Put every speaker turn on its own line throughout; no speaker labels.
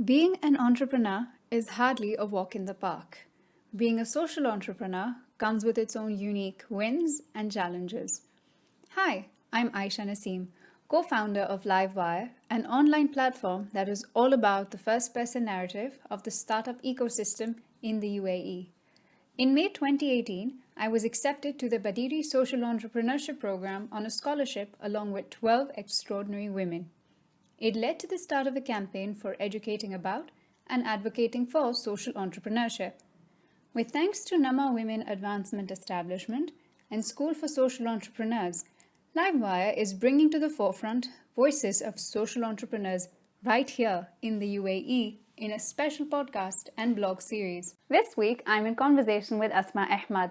Being an entrepreneur is hardly a walk in the park. Being a social entrepreneur comes with its own unique wins and challenges. Hi, I'm Ayesha Naseem, co-founder of LiveWire, an online platform that is all about the first-person narrative of the startup ecosystem in the UAE. In May 2018, I was accepted to the Badiri Social Entrepreneurship Programme on a scholarship along with 12 extraordinary women. It led to the start of a campaign for educating about and advocating for social entrepreneurship. With thanks to Nama Women Advancement Establishment and School for Social Entrepreneurs, LiveWire is bringing to the forefront voices of social entrepreneurs right here in the UAE in a special podcast and blog series. This week, I'm in conversation with Asma Ahmed,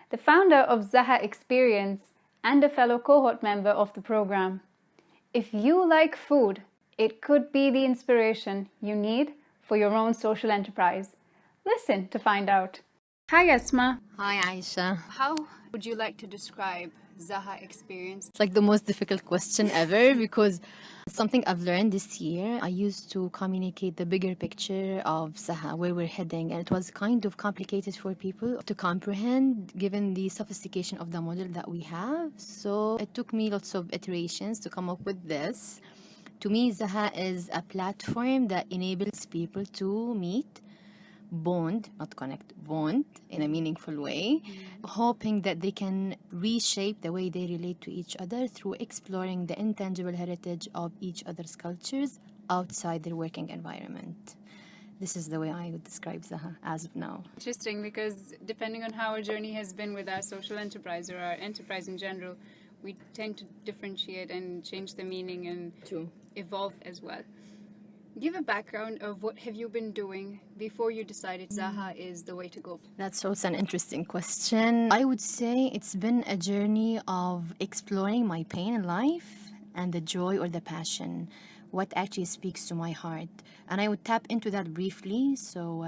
the founder of Zaha Experience and a fellow cohort member of the program. If you like food, it could be the inspiration you need for your own social enterprise. Listen to find out. Hi, Asma.
Hi, Aisha.
How would you like to describe Zaha Experience?
It's like the most difficult question ever because it's something I've learned this year. I used to communicate the bigger picture of Zaha, where we're heading, and it was kind of complicated for people to comprehend given the sophistication of the model that we have. So it took me lots of iterations to come up with this. To me, Zaha is a platform that enables people to meet, bond, not connect, bond in a meaningful way, hoping that they can reshape the way they relate to each other through exploring the intangible heritage of each other's cultures outside their working environment. This is the way I would describe Zaha as of now.
Interesting, because depending on how our journey has been with our social enterprise or our enterprise in general, we tend to differentiate and change the meaning and evolve as well. Give a background of what have you been doing before you decided Zaha is the way to go.
That's also an interesting question. I would say it's been a journey of exploring my pain in life and the joy or the passion, what actually speaks to my heart. And I would tap into that briefly so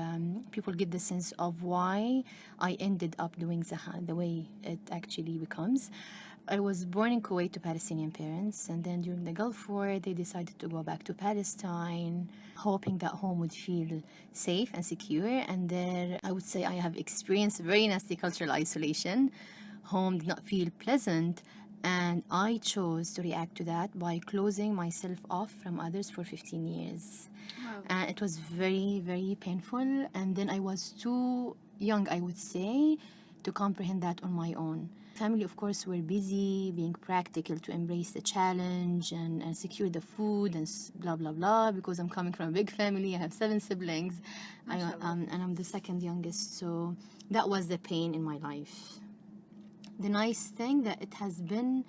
people get the sense of why I ended up doing Zaha the way it actually becomes. I was born in Kuwait to Palestinian parents, and then during the Gulf War, they decided to go back to Palestine, hoping that home would feel safe and secure. And there, I would say I have experienced very nasty cultural isolation. Home did not feel pleasant, and I chose to react to that by closing myself off from others for 15 years.
Wow.
And it was very, very painful. And then I was too young, I would say, to comprehend that on my own. Family, of course, were busy being practical to embrace the challenge and secure the food and blah, blah, blah, because I'm coming from a big family. I have 7 siblings, and I'm the second youngest, so that was the pain in my life. The nice thing that it has been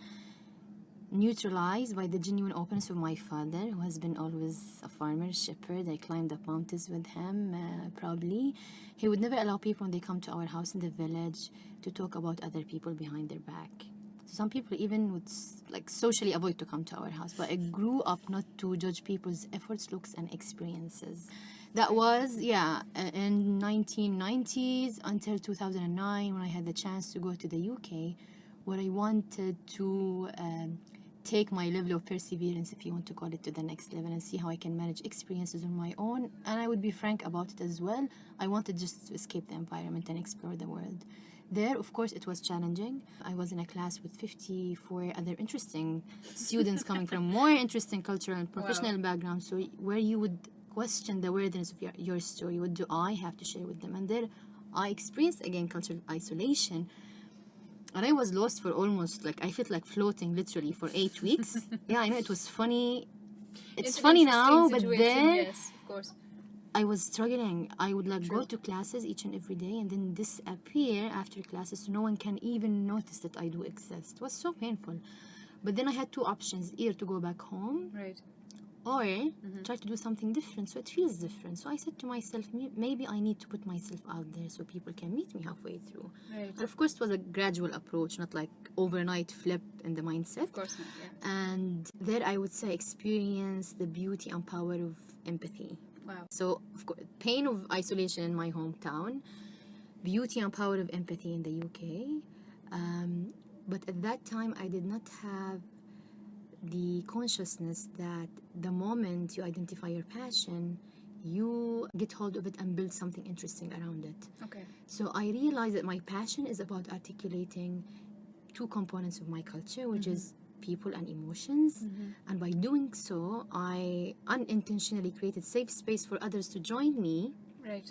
neutralized by the genuine openness of my father, who has been always a farmer, shepherd. I climbed up mountains with him proudly. He would never allow people when they come to our house in the village to talk about other people behind their back. So some people even would socially avoid to come to our house, but I grew up not to judge people's efforts, looks, and experiences. That was, in 1990s until 2009 when I had the chance to go to the UK, where I wanted to take my level of perseverance, if you want to call it, to the next level and see how I can manage experiences on my own. And I would be frank about it as well. I wanted just to escape the environment and explore the world. There, of course, it was challenging. I was in a class with 54 other interesting students coming from more interesting cultural and professional backgrounds, so where you would question the worthiness of your story. What do I have to share with them? And there, I experienced, again, cultural isolation. And I was lost for almost, I felt like floating literally for 8 weeks. Yeah, I know it was funny. It's funny now, but then
Yes, of course.
I was struggling. I would go to classes each and every day and then disappear after classes so no one can even notice that I do exist. It was so painful. But then I had 2 options, either to go back home or try to do something different, so it feels different. So I said to myself, maybe I need to put myself out there so people can meet me halfway through. And of course, it was a gradual approach, not like overnight flip in the mindset.
Of course not, yeah.
And there I would say experience the beauty and power of empathy.
Wow.
So, of course, pain of isolation in my hometown, beauty and power of empathy in the UK. But at that time, I did not have the consciousness that the moment you identify your passion, you get hold of it and build something interesting around it.
Okay.
So I realized that my passion is about articulating two components of my culture, which is people and emotions. And by doing so, I unintentionally created safe space for others to join me.
Right.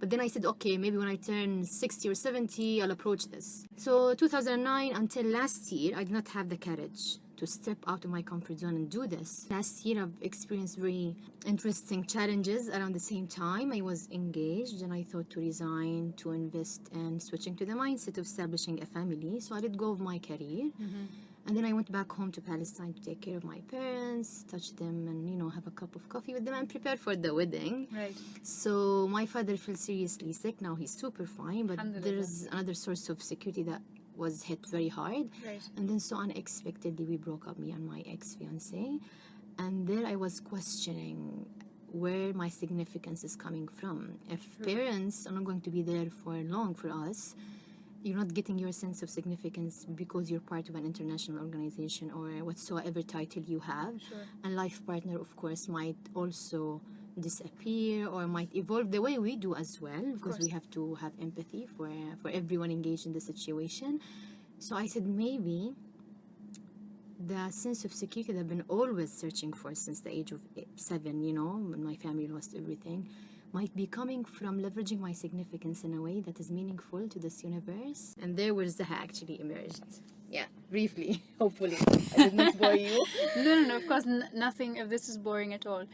But then I said, okay, maybe when I turn 60 or 70, I'll approach this. So 2009 until last year, I did not have the courage to step out of my comfort zone and do this. Last year, I've experienced very interesting challenges around the same time. I was engaged and I thought to resign, to invest in switching to the mindset of establishing a family. So I let go of my career. And then I went back home to Palestine to take care of my parents, touch them and, have a cup of coffee with them and prepare for the wedding.
Right.
So my father fell seriously sick. Now he's super fine, but
Alhamdulillah.
there's another source of security that was hit very hard.
Right.
And then so unexpectedly we broke up, me and my ex-fiancé. And there I was questioning where my significance is coming from. If parents are not going to be there for long for us, you're not getting your sense of significance because you're part of an international organization or whatsoever title you have.
Sure.
And life partner, of course, might also disappear or might evolve the way we do as well, because we have to have empathy for everyone engaged in the situation. So I said, maybe the sense of security that I've been always searching for since the age of 7, when my family lost everything, might be coming from leveraging my significance in a way that is meaningful to this universe. And there was Zaha actually emerged. Yeah, briefly, hopefully. I did not bore you.
No, of course, nothing of this is boring at all.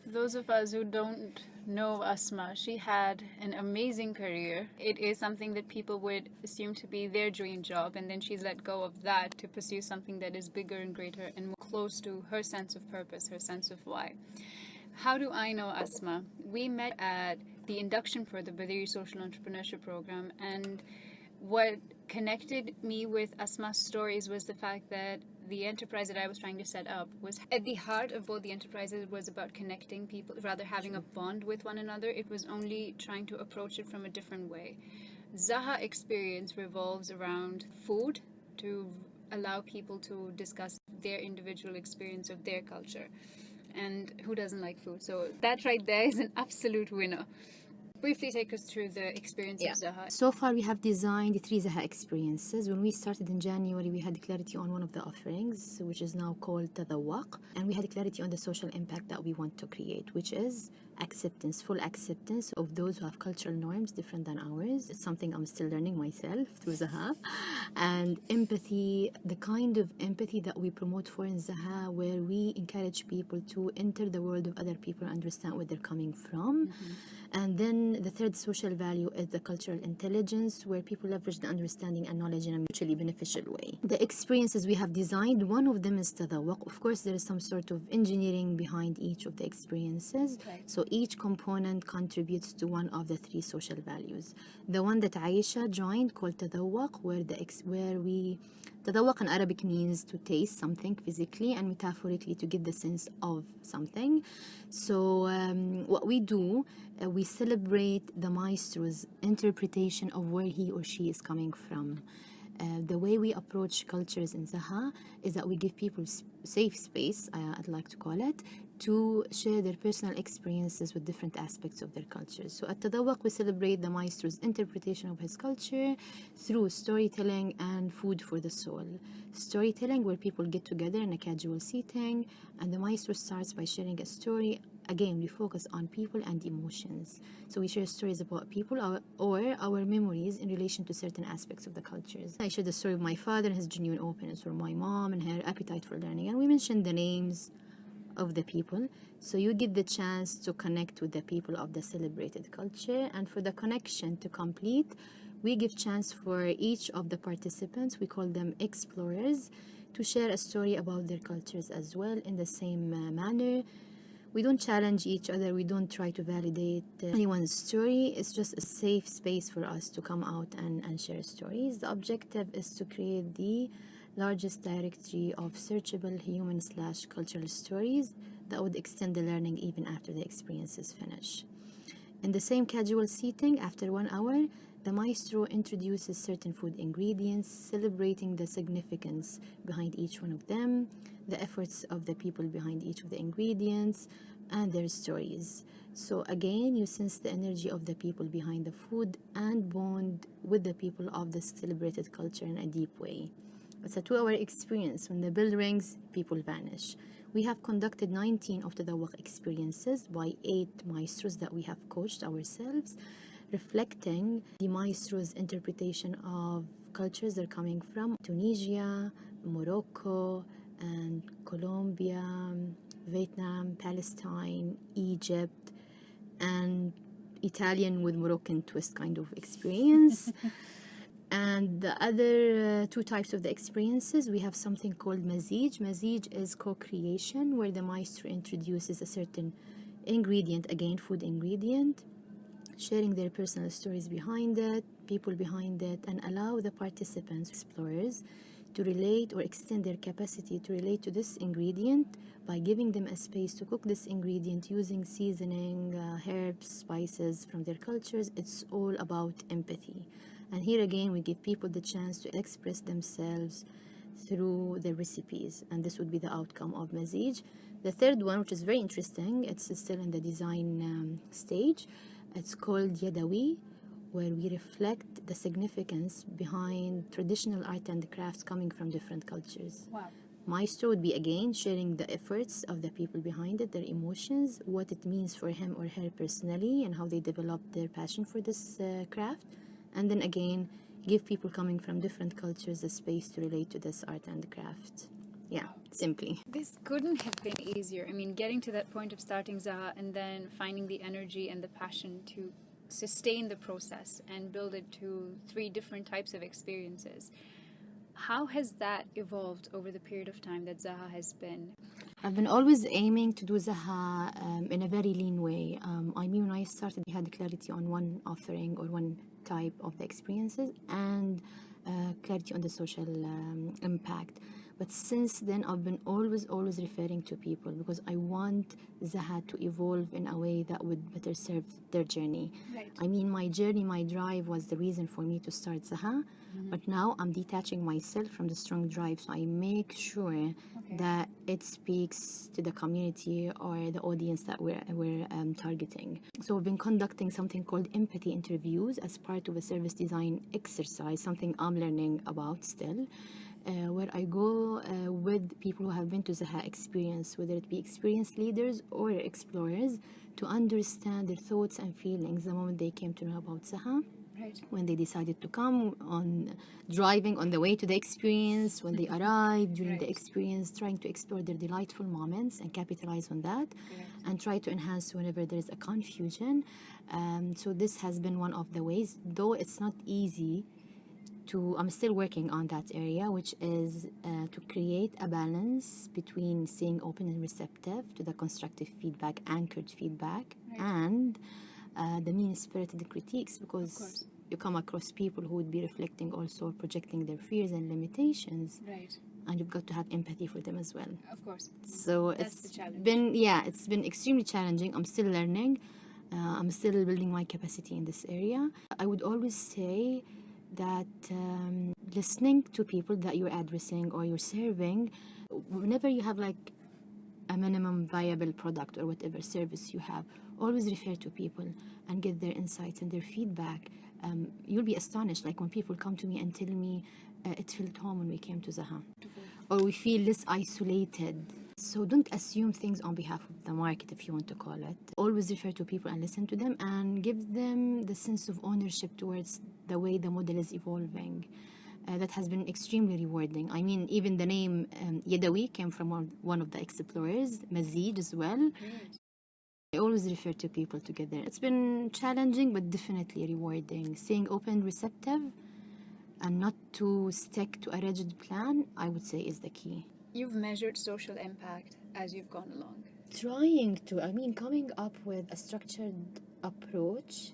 For those of us who don't know Asma, she had an amazing career. It is something that people would assume to be their dream job, and then she's let go of that to pursue something that is bigger and greater and more close to her sense of purpose, her sense of why. How do I know Asma? We met at the induction for the Badiri Social Entrepreneurship Program, and what connected me with Asma's stories was the fact that the enterprise that I was trying to set up was at the heart of both the enterprises was about connecting people, rather having a bond with one another. It was only trying to approach it from a different way. Zaha Experience revolves around food to allow people to discuss their individual experience of their culture. And who doesn't like food? So that right there is an absolute winner. Briefly take us through the experience of Zaha.
So far we have designed 3 Zaha experiences. When we started in January, we had clarity on one of the offerings, which is now called Tadawwaq. And we had clarity on the social impact that we want to create, which is acceptance, full acceptance of those who have cultural norms different than ours. It's something I'm still learning myself through Zaha. And empathy, the kind of empathy that we promote for in Zaha, where we encourage people to enter the world of other people and understand where they're coming from. And then the third social value is the cultural intelligence, where people leverage the understanding and knowledge in a mutually beneficial way. The experiences we have designed, one of them is Tadawwaq. Of course, there is some sort of engineering behind each of the experiences.
Okay.
So each component contributes to one of the 3 social values. The one that Ayesha joined, called Tadawwaq, Tadawwaq in Arabic means to taste something physically and metaphorically to get the sense of something. So what we do, we celebrate the maestro's interpretation of where he or she is coming from. The way we approach cultures in Zaha is that we give people safe space, I'd like to call it, to share their personal experiences with different aspects of their cultures. So at Tadawwaq, we celebrate the maestro's interpretation of his culture through storytelling and food for the soul. Storytelling, where people get together in a casual setting, and the maestro starts by sharing a story. Again, we focus on people and emotions. So we share stories about people or our memories in relation to certain aspects of the cultures. I share the story of my father and his genuine openness, or my mom and her appetite for learning. And we mentioned the names of the people. So you get the chance to connect with the people of the celebrated culture. And for the connection to complete, we give chance for each of the participants, we call them explorers, to share a story about their cultures as well in the same manner. We don't challenge each other. We don't try to validate anyone's story. It's just a safe space for us to come out and share stories. The objective is to create the largest directory of searchable human/cultural stories that would extend the learning even after the experience is finished. In the same casual seating, after 1 hour, the maestro introduces certain food ingredients, celebrating the significance behind each one of them, the efforts of the people behind each of the ingredients, and their stories. So again, you sense the energy of the people behind the food and bond with the people of the celebrated culture in a deep way. It's a 2-hour experience. When the bell rings, people vanish. We have conducted 19 of the Tadawak experiences by 8 maestros that we have coached ourselves, reflecting the maestros' interpretation of cultures they're coming from: Tunisia, Morocco, and Colombia, Vietnam, Palestine, Egypt, and Italian with Moroccan twist kind of experience. And the other 2 types of the experiences, we have something called Mazij. Mazij is co-creation, where the maestro introduces a certain ingredient, again, food ingredient, sharing their personal stories behind it, people behind it, and allow the participants, explorers, to relate or extend their capacity to relate to this ingredient by giving them a space to cook this ingredient using seasoning, herbs, spices from their cultures. It's all about empathy. And here again, we give people the chance to express themselves through the recipes, and this would be the outcome of Mazij. The third one, which is very interesting, it's still in the design stage. It's called Yadawi, where we reflect the significance behind traditional art and crafts coming from different cultures.
Wow.
Maestro would be again sharing the efforts of the people behind it, their emotions, what it means for him or her personally, and how they developed their passion for this craft. And then again, give people coming from different cultures the space to relate to this art and craft. Yeah, simply.
This couldn't have been easier. I mean, getting to that point of starting Zaha and then finding the energy and the passion to sustain the process and build it to 3 different types of experiences. How has that evolved over the period of time that Zaha has been?
I've been always aiming to do Zaha in a very lean way. I mean, when I started, we had clarity on one offering or one type of the experiences and clarity on the social impact. But since then, I've been always referring to people because I want Zaha to evolve in a way that would better serve their journey.
Right.
I mean, my journey, my drive was the reason for me to start Zaha. But now I'm detaching myself from the strong drive, so I make sure that it speaks to the community or the audience that we're targeting. So we've been conducting something called empathy interviews as part of a service design exercise, something I'm learning about still, where I go with people who have been to Zaha Experience, whether it be experienced leaders or explorers, to understand their thoughts and feelings the moment they came to know about Zaha.
Right.
When they decided to come, on driving on the way to the experience, when they arrived during the experience, trying to explore their delightful moments and capitalize on that, and try to enhance whenever there is a confusion. So this has been one of the ways, though it's not easy I'm still working on that area, which is to create a balance between staying open and receptive to the constructive feedback, anchored feedback, and the mean-spirited critiques, because you come across people who would be reflecting also, projecting their fears and limitations.
Right.
And you've got to have empathy for them as well.
Of course.
So
That's the challenge.
It's been extremely challenging. I'm still learning. I'm still building my capacity in this area. I would always say that listening to people that you're addressing or you're serving, whenever you have like a minimum viable product or whatever service you have, always refer to people and get their insights and their feedback. You'll be astonished, like when people come to me and tell me it felt home when we came to Zaha, or we feel less isolated. So don't assume things on behalf of the market, if you want to call it. Always refer to people and listen to them and give them the sense of ownership towards the way the model is evolving. That has been extremely rewarding. I mean, even the name Yadawi came from one of the explorers, Mazij as well. I always refer to people together. It's been challenging, but definitely rewarding. Staying open, receptive, and not to stick to a rigid plan, I would say, is the key.
You've measured social impact as you've gone along.
Coming up with a structured approach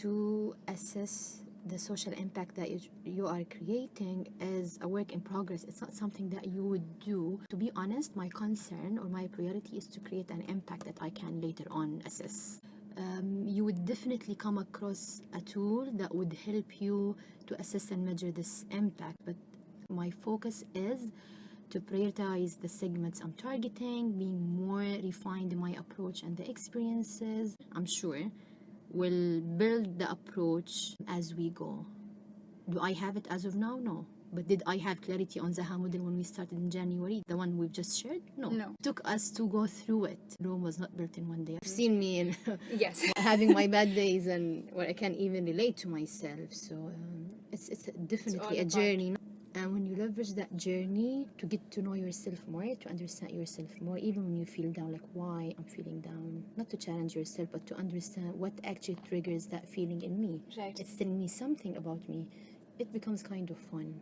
to assess the social impact that you are creating is a work in progress. It's not something that you would do. To be honest, my concern or my priority is to create an impact that I can later on assess. You would definitely come across a tool that would help you to assess and measure this impact, but my focus is to prioritize the segments I'm targeting, being more refined in my approach and the experiences. I'm sure we'll build the approach as we go. Do I have it as of now? No. But did I have clarity on Zaha model when we started in January, the one we've just shared? No. It took us to go through it. Rome was not built in one day. You've seen me in
Yes.
having my bad days and where I can't even relate to myself. So it's definitely a journey. And when you leverage that journey to get to know yourself more, to understand yourself more, even when you feel down, like why I'm feeling down, not to challenge yourself, but to understand what actually triggers that feeling in me.
Right.
It's telling me something about me. It becomes kind of fun.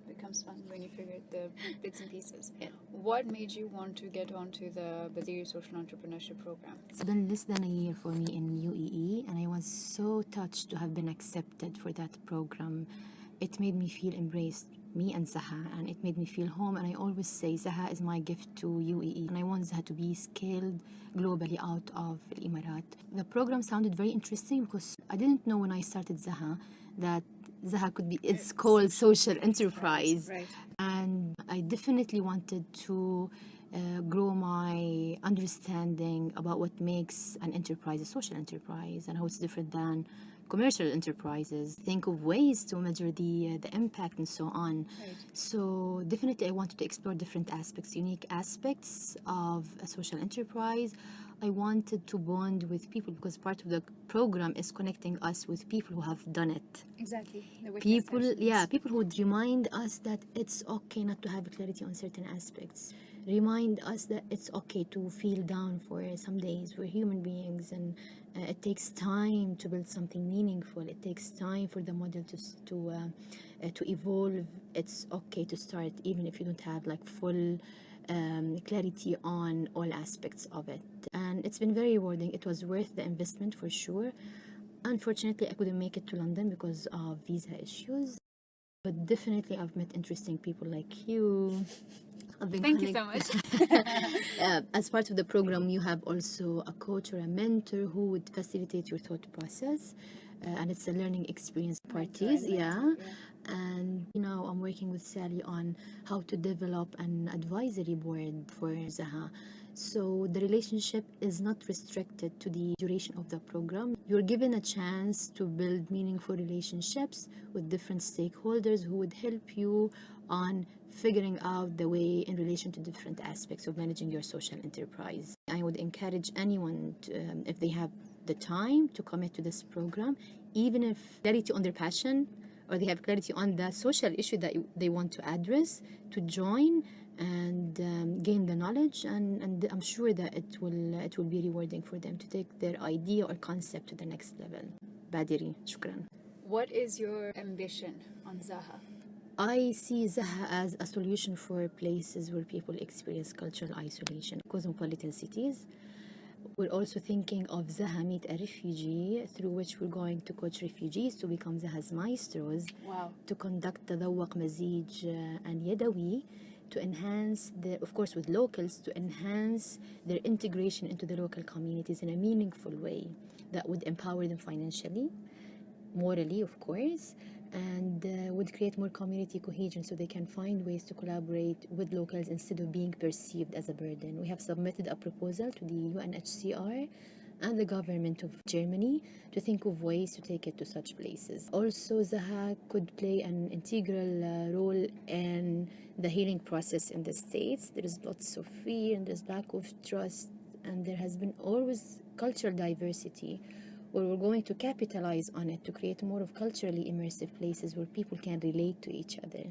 It becomes fun when you figure the bits and pieces.
Yeah.
What made you want to get onto the Badiri Social Entrepreneurship Program?
It's been less than a year for me in UAE, and I was so touched to have been accepted for that program. It made me feel embraced, me and Zaha, and it made me feel home. And I always say Zaha is my gift to UAE, and I want Zaha to be scaled globally out of the Emirat. The program sounded very interesting because I didn't know when I started Zaha that Zaha could be, it's called social enterprise.
Right.
And I definitely wanted to grow my understanding about what makes an enterprise a social enterprise and how it's different than commercial enterprises. Think of ways to measure the impact and so on.
Right.
So definitely I wanted to explore different aspects, unique aspects of a social enterprise. I wanted to bond with people because part of the program is connecting us with people who have done it.
Exactly. The witness
People,
sessions.
people who would remind us that it's okay not to have clarity on certain aspects. Remind us that it's okay to feel down for some days. We're human beings, and it takes time to build something meaningful. It takes time for the model to evolve. It's okay to start even if you don't have like full clarity on all aspects of it. And it's been very rewarding. It was worth the investment for sure. Unfortunately, I couldn't make it to London because of visa issues. But definitely, I've met interesting people like you.
Thank you so much.
As part of the program, you have also a coach or a mentor who would facilitate your thought process. And it's a learning experience parties, And now I'm working with Sally on how to develop an advisory board for Zaha. So the relationship is not restricted to the duration of the program. You're given a chance to build meaningful relationships with different stakeholders who would help you on figuring out the way in relation to different aspects of managing your social enterprise. I would encourage anyone to, if they have the time to commit to this program, even if clarity on their passion or they have clarity on the social issue that they want to address, to join and gain the knowledge, and I'm sure that it will be rewarding for them to take their idea or concept to the next level. Badiri, shukran.
What is your ambition on Zaha?
I see Zaha as a solution for places where people experience cultural isolation, cosmopolitan cities. We're also thinking of Zaha Meet a Refugee, through which we're going to coach refugees to become Zaha's maestros.
Wow.
To conduct تذوق مزيج and يدوي, to enhance of course with locals, to enhance their integration into the local communities in a meaningful way that would empower them financially, morally of course, and would create more community cohesion so they can find ways to collaborate with locals instead of being perceived as a burden. We have submitted a proposal to the UNHCR and the government of Germany to think of ways to take it to such places. Also, Zaha could play an integral role in the healing process in the States. There is lots of fear and there's lack of trust, and there has been always cultural diversity, where we're going to capitalize on it to create more of culturally immersive places where people can relate to each other.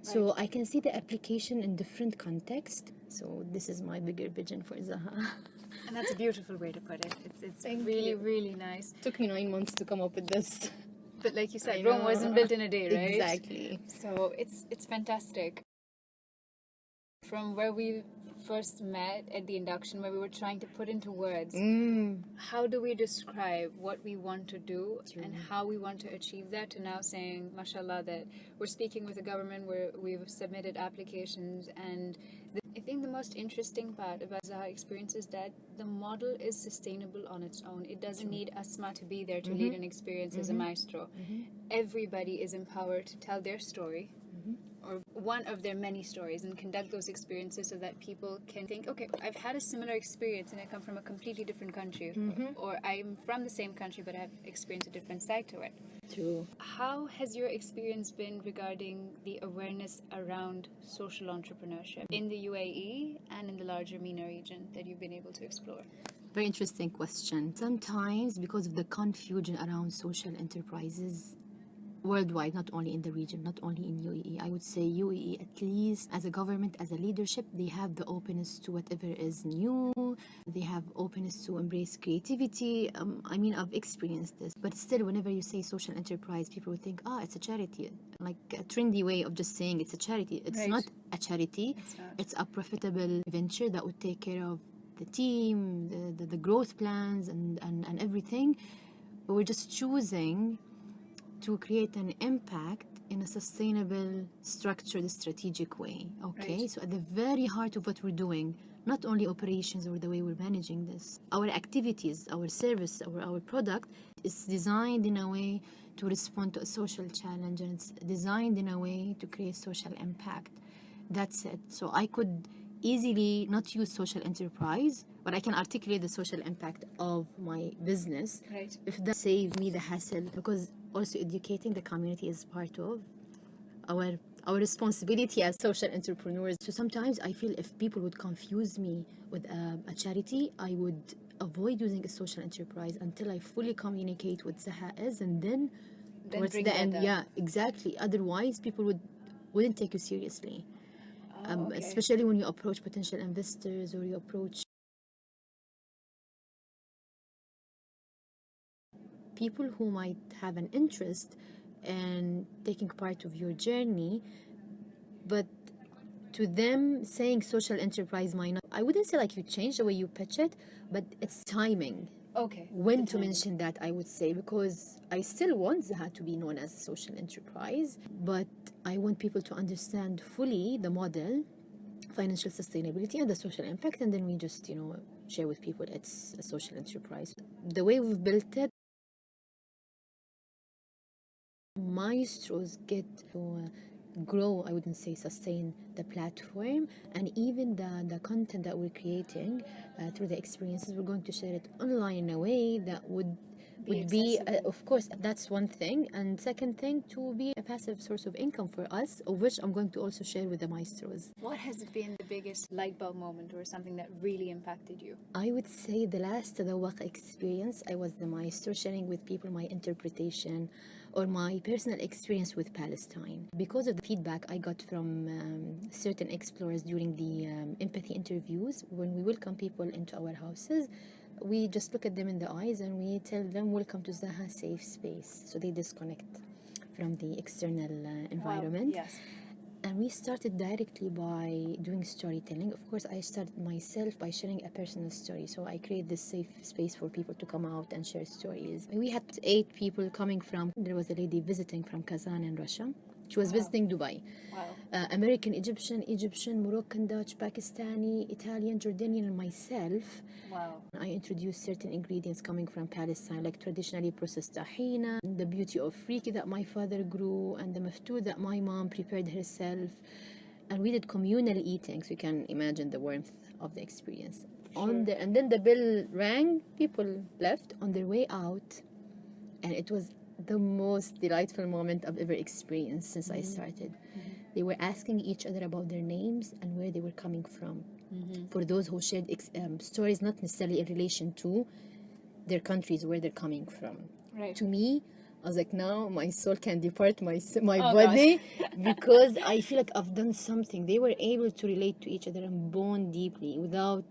So I can see the application in different contexts. So this is my bigger vision for Zaha.
And that's a beautiful way to put it. It's
Thank
really,
you.
really nice.
It took me 9 months to come up with this.
But like you said,
I
Rome
know.
wasn't built in a day, right?
Exactly.
So it's fantastic. From where we first met at the induction, where we were trying to put into words, how do we describe what we want to do and how we want to achieve that, to now saying, mashallah, that we're speaking with the government, where we've submitted applications. And I think the most interesting part about Zaha Experience is that the model is sustainable on its own. It doesn't need Asma to be there to lead an experience as a maestro. Everybody is empowered to tell their story or one of their many stories and conduct those experiences so that people can think, okay, I've had a similar experience and I come from a completely different country, or I'm from the same country but I've experienced a different side to it.
True.
How has your experience been regarding the awareness around social entrepreneurship in the UAE and in the larger MENA region that you've been able to explore?
Very interesting question. Sometimes, because of the confusion around social enterprises worldwide, not only in the region, not only in UAE, I would say UAE, at least as a government, as a leadership, they have the openness to whatever is new. They have openness to embrace creativity. I've experienced this. But still, whenever you say social enterprise, people would think, it's a charity. Like a trendy way of just saying it's a charity. It's
Right.
not a charity. It's a profitable venture that would take care of the team, the growth plans and everything. But we're just choosing to create an impact in a sustainable, structured, strategic way. Okay,
Right.
so at the very heart of what we're doing, not only operations or the way we're managing this, our activities, our service, our product is designed in a way to respond to a social challenge, and it's designed in a way to create social impact. That's it. So I could easily not use social enterprise, but I can articulate the social impact of my business.
Right.
If that saves me the hassle, because also educating the community is part of our responsibility as social entrepreneurs. So sometimes I feel if people would confuse me with a charity, I would avoid using a social enterprise until I fully communicate what Zaha is, and then towards
bring
the
that
end,
up.
yeah, exactly. Otherwise, people wouldn't take you seriously.
Okay.
Especially when you approach potential investors or you approach people who might have an interest in taking part of your journey, but to them saying social enterprise might not, I wouldn't say like you change the way you pitch it, but it's timing.
Okay.
When
the
to
timing.
mention that, I would say, because I still want Zaha to be known as a social enterprise, but I want people to understand fully the model, financial sustainability and the social impact, and then we just share with people it's a social enterprise. The way we've built it, maestros get to grow, I wouldn't say sustain, the platform, and even the content that we're creating through the experiences, we're going to share it online in a way that would be
accessible.
of course, that's one thing, and second thing, to be a passive source of income for us, of which I'm going to also share with the maestros.
What has been the biggest light bulb moment or something that really impacted you?
I would say the last Tadawaq experience, I was the maestro sharing with people my interpretation or my personal experience with Palestine. Because of the feedback I got from certain explorers during the empathy interviews, when we welcome people into our houses, we just look at them in the eyes and we tell them, welcome to Zaha safe space. So they disconnect from the external environment.
Wow. Yes.
And we started directly by doing storytelling. Of course, I started myself by sharing a personal story. So I created this safe space for people to come out and share stories. We had 8 people coming from, there was a lady visiting from Kazan in Russia. She was visiting Dubai.
Wow.
American, Egyptian, Moroccan, Dutch, Pakistani, Italian, Jordanian, and myself.
Wow.
I introduced certain ingredients coming from Palestine, like traditionally processed tahina, the beauty of friki that my father grew, and the maftoor that my mom prepared herself. And we did communal eating, so you can imagine the warmth of the experience.
Sure.
And then the bell rang, people left on their way out, and it was the most delightful moment I've ever experienced since I started. They were asking each other about their names and where they were coming from. For those who shared stories not necessarily in relation to their countries, where they're coming from.
Right.
To me, I was like, now my soul can depart my
Oh,
body because I feel like I've done something. They were able to relate to each other and bond deeply without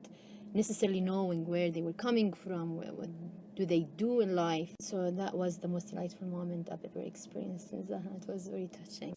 necessarily knowing where they were coming from, what do they do in life. So that was the most delightful moment I've ever experienced in Zaha. It was very touching.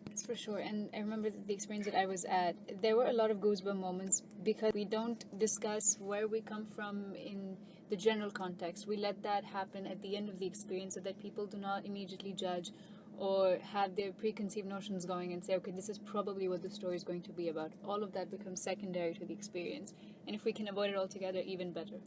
That's for sure. And I remember the experience that I was at. There were a lot of goosebump moments because we don't discuss where we come from in the general context. We let that happen at the end of the experience so that people do not immediately judge or have their preconceived notions going and say, okay, this is probably what the story is going to be about. All of that becomes secondary to the experience. And if we can avoid it altogether, even better.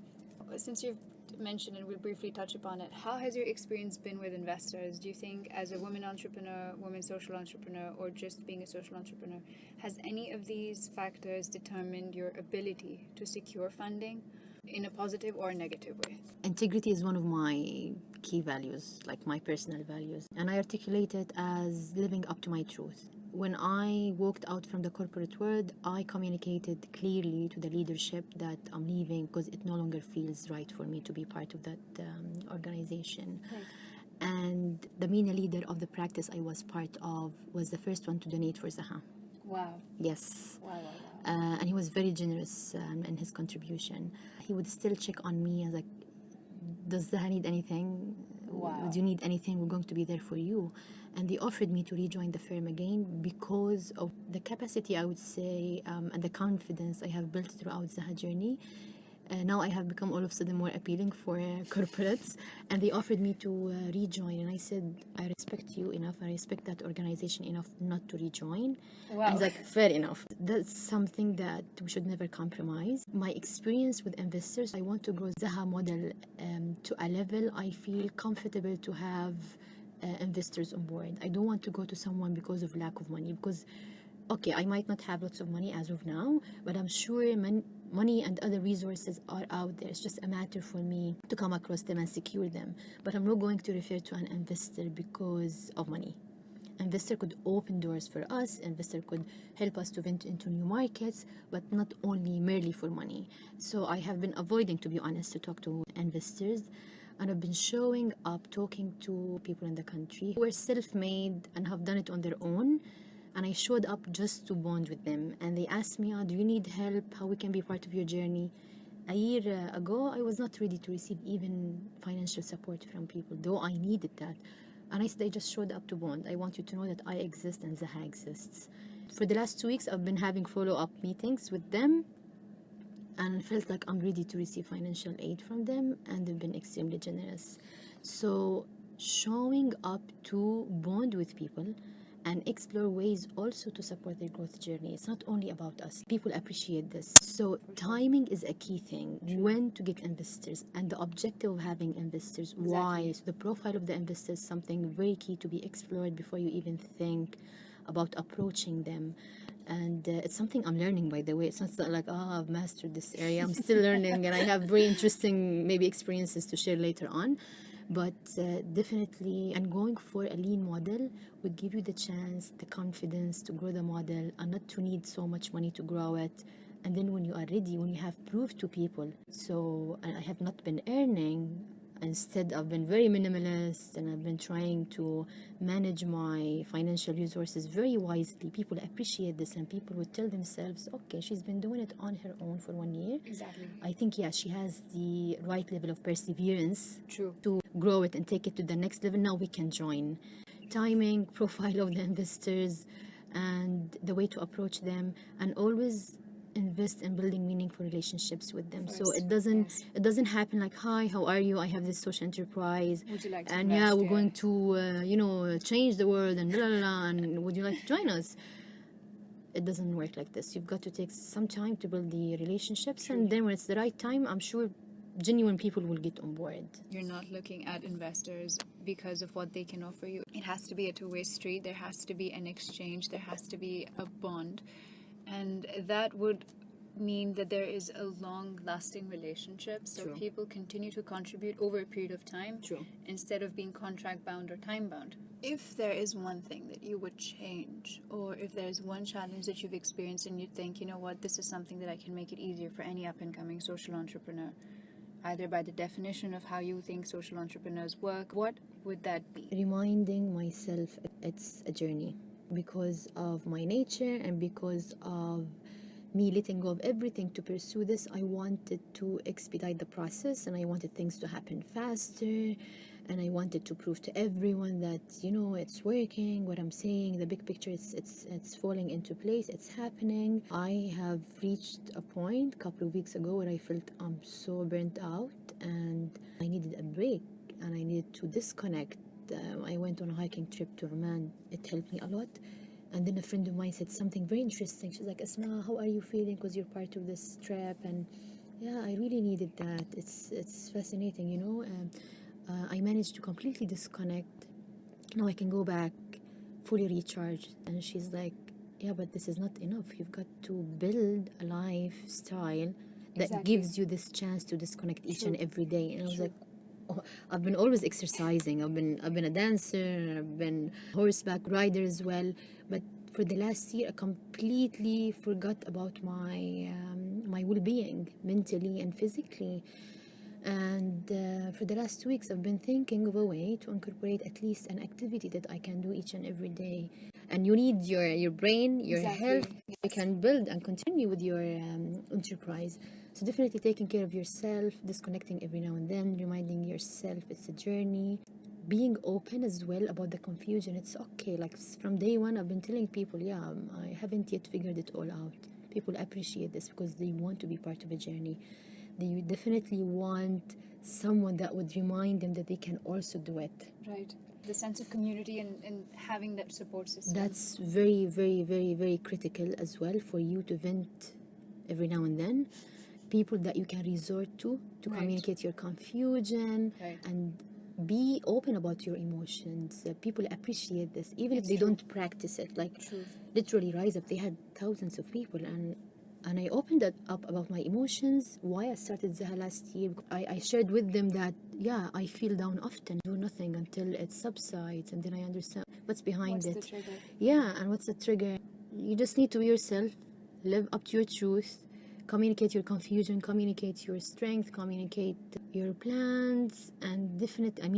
since you've mentioned and we'll briefly touch upon it, how has your experience been with investors? Do you think as a woman entrepreneur, woman social entrepreneur, or just being a social entrepreneur, has any of these factors determined your ability to secure funding in a positive or a negative way?
Integrity is one of my key values, like my personal values, and I articulate it as living up to my truth. When I walked out from the corporate world, I communicated clearly to the leadership that I'm leaving because it no longer feels right for me to be part of that organization.
Right.
And the MENA leader of the practice I was part of was the first one to donate for Zaha.
Wow.
Yes.
Wow, wow, wow.
And he was very generous in his contribution. He would still check on me as like, does Zaha need anything?
Wow.
Do you need anything? We're going to be there for you. And they offered me to rejoin the firm again because of the capacity, I would say, and the confidence I have built throughout Zaha journey. Now I have become all of a sudden more appealing for corporates, and they offered me to rejoin, and I said, I respect you enough, I respect that organization enough not to rejoin.
Wow.
And it's like, fair enough. That's something that we should never compromise. My experience with investors, I want to grow Zaha model to a level I feel comfortable to have investors on board. I don't want to go to someone because of lack of money, because okay, I might not have lots of money as of now, but I'm sure money and other resources are out there. It's just a matter for me to come across them and secure them. But I'm not going to refer to an investor because of money. Investor could open doors for us. Investor could help us to venture into new markets, but not only merely for money. So I have been avoiding, to be honest, to talk to investors. And I've been showing up, talking to people in the country who are self-made and have done it on their own. And I showed up just to bond with them. And they asked me, do you need help? How we can be part of your journey? A year ago, I was not ready to receive even financial support from people, though I needed that. And I said, I just showed up to bond. I want you to know that I exist and Zaha exists. For the last 2 weeks, I've been having follow-up meetings with them and felt like I'm ready to receive financial aid from them, and they've been extremely generous. So showing up to bond with people and explore ways also to support their growth journey. It's not only about us. People appreciate this. So timing is a key thing. When to get investors and the objective of having investors.
Exactly.
Why? So the profile of the investor is something very key to be explored before you even think about approaching them. And it's something I'm learning, by the way. It's not like, I've mastered this area. I'm still learning, and I have very interesting maybe experiences to share later on. But definitely, and going for a lean model will give you the chance, the confidence to grow the model and not to need so much money to grow it. And then when you are ready, when you have proved to people, so I have not been earning, instead I've been very minimalist, and I've been trying to manage my financial resources very wisely. People appreciate this, and people would tell themselves, okay, she's been doing it on her own for 1 year.
Exactly.
I think, yeah, she has the right level of perseverance.
True.
To grow it and take it to the next level. Now we can join. Timing, profile of the investors, and the way to approach them, and always invest in building meaningful relationships with them. So it doesn't happen like, hi, how are you? I have this social enterprise,
Would you like to
and
invest?
yeah, we're going to change the world, and blah, blah, blah, and would you like to join us? It doesn't work like this. You've got to take some time to build the relationships. True. And then when it's the right time, I'm sure genuine people will get on board.
You're not looking at investors because of what they can offer you. It has to be a two-way street. There has to be an exchange. There has to be a bond. And that would mean that there is a long-lasting relationship. So
True.
People continue to contribute over a period of time.
True.
Instead of being contract-bound or time-bound. If there is one thing that you would change, or if there's one challenge that you've experienced and you think, you know what, this is something that I can make it easier for any up-and-coming social entrepreneur, either by the definition of how you think social entrepreneurs work, what would that be?
Reminding myself it's a journey because of my nature and because of me letting go of everything to pursue this. I wanted to expedite the process, and I wanted things to happen faster, and I wanted to prove to everyone that, it's working, what I'm saying, the big picture, it's falling into place, it's happening. I have reached a point a couple of weeks ago where I felt I'm so burnt out and I needed a break and I needed to disconnect. I went on a hiking trip to Oman. It helped me a lot. And then a friend of mine said something very interesting. She's like, Asma, how are you feeling? Because you're part of this trip. And Yeah, I really needed that. It's fascinating, you know. I managed to completely disconnect. Now I can go back fully recharged. And she's like, yeah, but this is not enough. You've got to build a lifestyle that
Exactly.
gives you this chance to disconnect each and
True.
every day. And I was
True.
like, oh, I've been always exercising. I've been a dancer. I've been horseback rider as well. But for the last year, I completely forgot about my well-being, mentally and physically. And for the last 2 weeks, I've been thinking of a way to incorporate at least an activity that I can do each and every day. And you need your brain, your
Exactly.
health. You can build and continue with your enterprise. So definitely taking care of yourself, disconnecting every now and then, reminding yourself it's a journey. Being open as well about the confusion. It's okay. Like from day one, I've been telling people, yeah, I haven't yet figured it all out. People appreciate this because they want to be part of a journey. They definitely want someone that would remind them that they can also do it.
Right. The sense of community and having that support system.
That's very, very, very, very critical as well for you to vent every now and then. People that you can resort to
Right.
communicate your confusion
Right.
and be open about your emotions. People appreciate this, even if
It's
they
true.
don't practice it. Like
True.
literally, Rise Up, they had thousands of people, and I opened it up about my emotions, why I started Zaha last year. I shared with them that, yeah, I feel down often, do nothing until it subsides, and then I understand what's behind
What's
it.
the trigger?
Yeah, and what's the trigger? You just need to be yourself, live up to your truth, communicate your confusion, communicate your strength, communicate your plans, and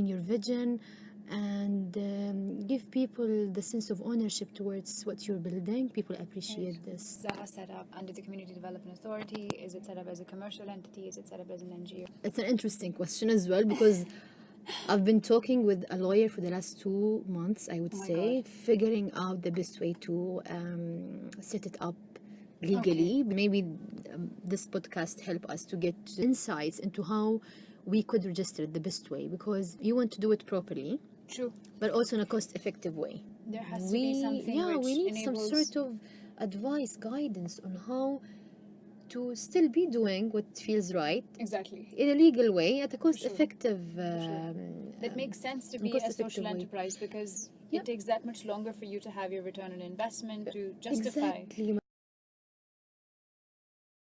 your vision, and give people the sense of ownership towards what you're building. People appreciate this.
Zaha set up under the Community Development Authority? Is it set up as a commercial entity? Is it set up as an NGO?
It's an interesting question as well because I've been talking with a lawyer for the last 2 months, I would
Oh my
say,
God.
figuring out the best way to set it up legally. Maybe this podcast help us to get insights into how we could register it the best way, because you want to do it properly,
True.
but also in a cost-effective way.
There has to be something which
we need
enables...
some sort of advice, guidance on how to still be doing what feels right
Exactly.
in a legal way at a cost-effective
That makes sense to be a
cost-effective
social
way.
enterprise because
Yeah.
it takes that much longer for you to have your return on investment to justify.
Exactly.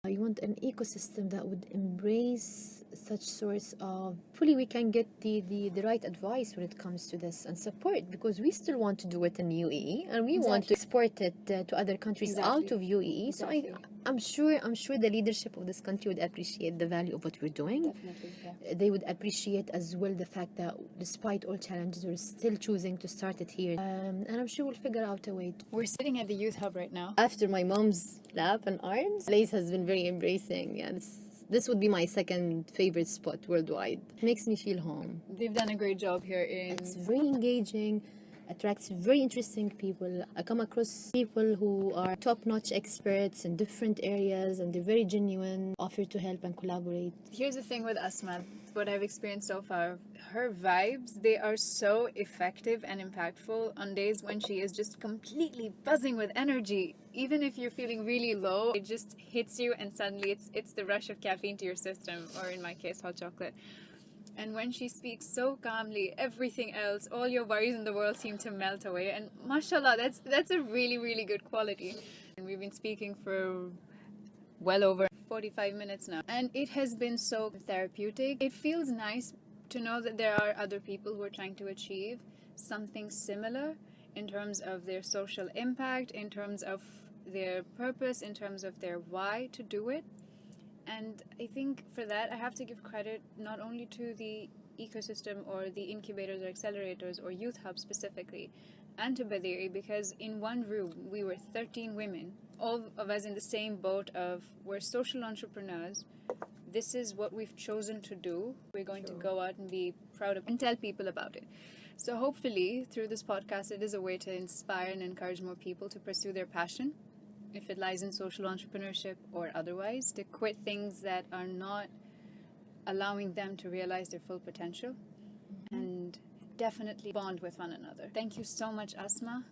You want an ecosystem that would embrace such sorts of... Fully, we can get the right advice when it comes to this and support, because we still want to do it in UAE and we want to export it to other countries out of UAE.
Exactly.
So I'm sure the leadership of this country would appreciate the value of what we're doing.
Definitely, yeah.
They would appreciate as well the fact that despite all challenges, we're still choosing to start it here. And I'm sure we'll figure out a way.
We're sitting at the youth hub right now.
After my mom's lap and arms, Lace has been very embracing. Yeah, this would be my second favorite spot worldwide. It makes me feel home.
They've done a great job here in...
It's very engaging, attracts very interesting people. I come across people who are top-notch experts in different areas, and they're very genuine, offer to help and collaborate.
Here's the thing with Asma, what I've experienced so far. Her vibes, they are so effective and impactful on days when she is just completely buzzing with energy. Even if you're feeling really low, it just hits you and suddenly it's the rush of caffeine to your system, or in my case, hot chocolate. And when she speaks so calmly, everything else, all your worries in the world seem to melt away. And mashallah, that's a really, really good quality. And we've been speaking for well over 45 minutes now. And it has been so therapeutic. It feels nice to know that there are other people who are trying to achieve something similar in terms of their social impact, in terms of their purpose, in terms of their why to do it. And I think for that, I have to give credit not only to the ecosystem or the incubators or accelerators or youth hubs specifically, and to Badiri, because in one room, we were 13 women, all of us in the same boat of we're social entrepreneurs. This is what we've chosen to do. We're going to go out and be proud of and tell people about it. So hopefully, through this podcast, it is a way to inspire and encourage more people to pursue their passion, if it lies in social entrepreneurship or otherwise, to quit things that are not allowing them to realize their full potential, and definitely bond with one another. Thank you so much, Asma.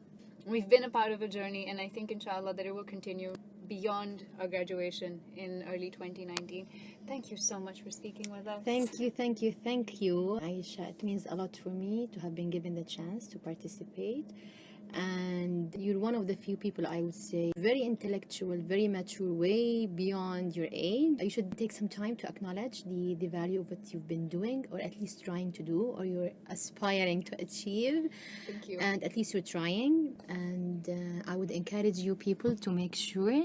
We've been a part of a journey, and I think, inshallah, that it will continue beyond our graduation in early 2019. Thank you so much for speaking with us.
Thank you, Aisha. It means a lot for me to have been given the chance to participate. And you're one of the few people, I would say, very intellectual, very mature, way beyond your age. You should take some time to acknowledge the value of what you've been doing, or at least trying to do, or you're aspiring to achieve.
Thank you.
And at least you're trying. And I would encourage you people to make sure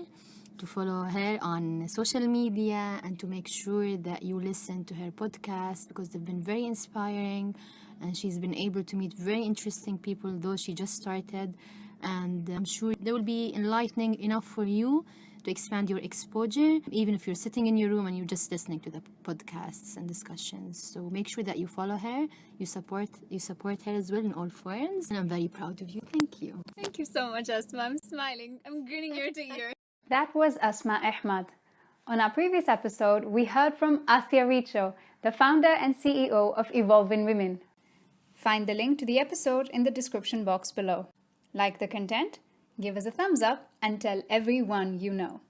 to follow her on social media and to make sure that you listen to her podcast, because they've been very inspiring. And she's been able to meet very interesting people, though she just started. And I'm sure they will be enlightening enough for you to expand your exposure, even if you're sitting in your room and you're just listening to the podcasts and discussions. So make sure that you follow her, you support her as well in all forms. And I'm very proud of you. Thank you.
Thank you so much, Asma. I'm smiling. I'm grinning ear to ear.
That was Asma Ahmed. On our previous episode, we heard from Asya Richo, the founder and CEO of Evolving Women.
Find the link to the episode in the description box below. Like the content, give us a thumbs up, and tell everyone you know.